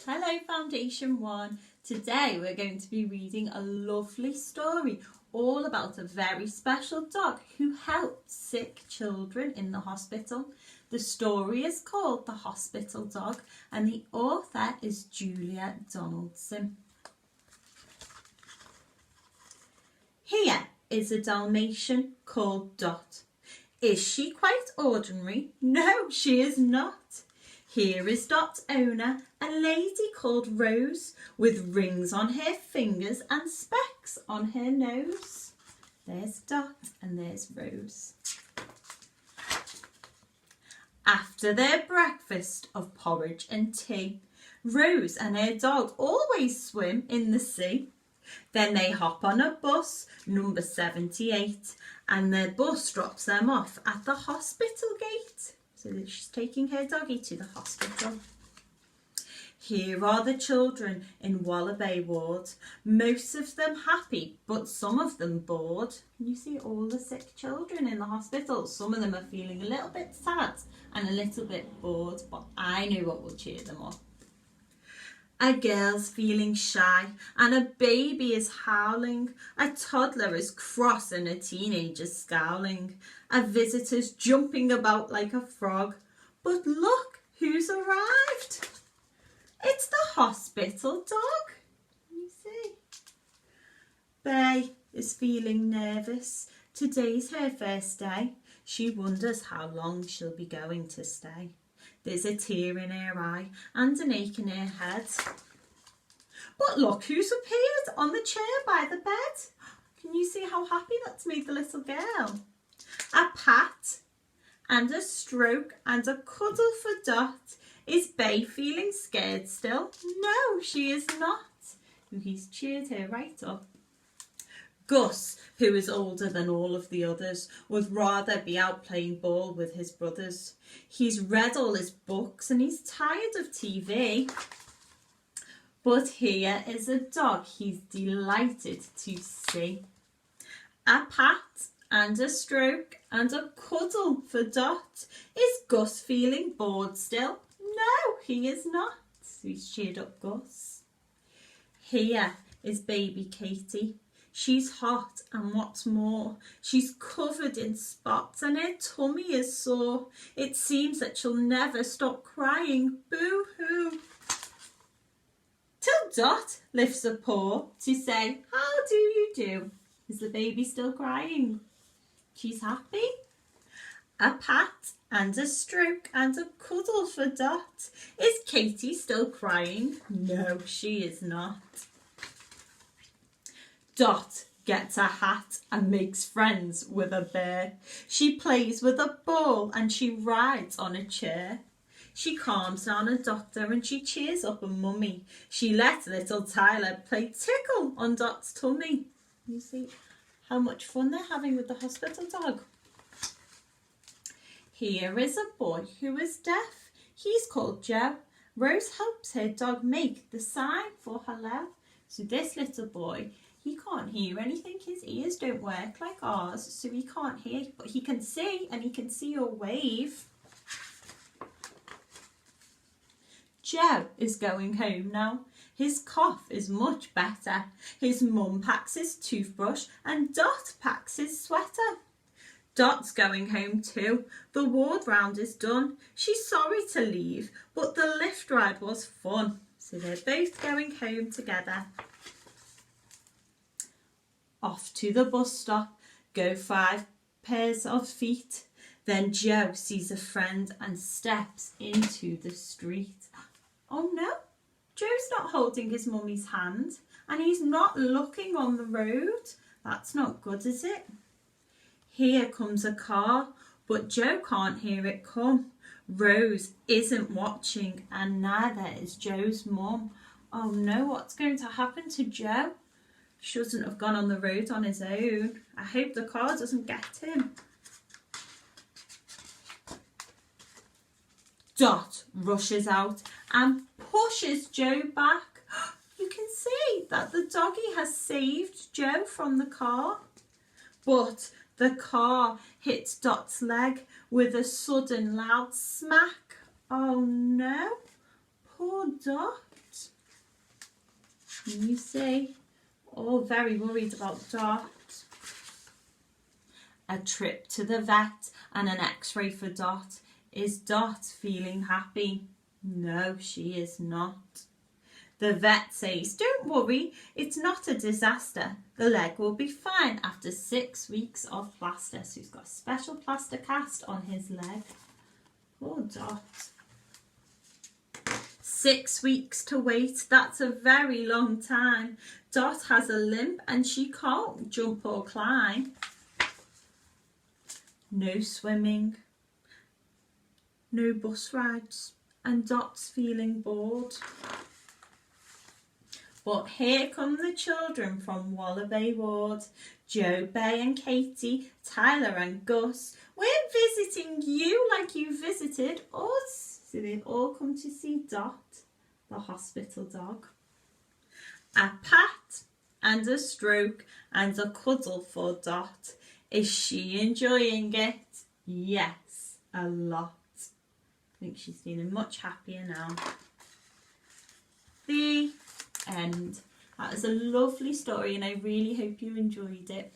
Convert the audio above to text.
Hello Foundation 1. Today we're going to be reading a lovely story all about a very special dog who helped sick children in the hospital. The story is called The Hospital Dog and the author is Julia Donaldson. Here is a Dalmatian called Dot. Is she quite ordinary? No, she is not. Here is Dot's owner, a lady called Rose, with rings on her fingers and specs on her nose. There's Dot and there's Rose. After their breakfast of porridge and tea, Rose and her dog always swim in the sea. Then they hop on a bus, number 78, and their bus drops them off at the hospital gate. So she's taking her doggy to the hospital. Here are the children in Wallaby Ward, most of them happy, but some of them bored. You see all the sick children in the hospital. Some of them are feeling a little bit sad and a little bit bored, but I know what will cheer them up. A girl's feeling shy and a baby is howling. A toddler is cross and a teenager's scowling. A visitor's jumping about like a frog. But look who's arrived. It's the hospital dog. You see. Bay is feeling nervous. Today's her first day. She wonders how long she'll be going to stay. There's a tear in her eye and an ache in her head. But look who's appeared on the chair by the bed. Can you see how happy that's made the little girl? A pat and a stroke and a cuddle for Dot. Is Bay feeling scared still? No, she is not. He's cheered her right up. Gus, who is older than all of the others, would rather be out playing ball with his brothers. He's read all his books and he's tired of TV. But here is a dog he's delighted to see. A pat and a stroke and a cuddle for Dot. Is Gus feeling bored still? No, he is not. He's cheered up Gus. Here is baby Katie. She's hot and what's more, she's covered in spots and her tummy is sore. It seems that she'll never stop crying, boo-hoo. Till Dot lifts a paw to say, how do you do? Is the baby still crying? She's happy. A pat and a stroke and a cuddle for Dot. Is Katie still crying? No, she is not. Dot gets a hat and makes friends with a bear. She plays with a ball and she rides on a chair. She calms down a doctor and she cheers up a mummy. She lets little Tyler play tickle on Dot's tummy. You see how much fun they're having with the hospital dog. Here is a boy who is deaf. He's called Joe. Rose helps her dog make the sign for hello. So this little boy, he can't hear anything. His ears don't work like ours, so he can't hear, but he can see, and he can see your wave. Joe is going home now. His cough is much better. His mum packs his toothbrush and Dot packs his sweater. Dot's going home too. The ward round is done. She's sorry to leave, but the lift ride was fun. So they're both going home together. Off to the bus stop go 5 pairs of feet. Then Joe sees a friend and steps into the street. Oh no, Joe's not holding his mummy's hand and he's not looking on the road. That's not good, is it? Here comes a car, but Joe can't hear it come. Rose isn't watching and neither is Joe's mum. Oh no, what's going to happen to Joe? Shouldn't have gone on the road on his own. I hope the car doesn't get him. Dot rushes out and pushes Joe back. You can see that the doggy has saved Joe from the car. But the car hits Dot's leg with a sudden loud smack. Oh no, poor Dot. Can you see? All very worried about Dot. A trip to the vet and an x-ray for Dot. Is Dot feeling happy? No, she is not. The vet says, don't worry, it's not a disaster. The leg will be fine after 6 weeks of plaster. So he's got a special plaster cast on his leg. Poor Dot. 6 weeks to wait. That's a very long time. Dot has a limp and she can't jump or climb. No swimming. No bus rides. And Dot's feeling bored. But here come the children from Wallaby Ward. Joe, Bay and Katie, Tyler and Gus. We're visiting you like you visited us. So they've all come to see Dot, the hospital dog. A pat and a stroke and a cuddle for Dot. Is she enjoying it? Yes, a lot. I think she's feeling much happier now. The end. That is a lovely story and I really hope you enjoyed it.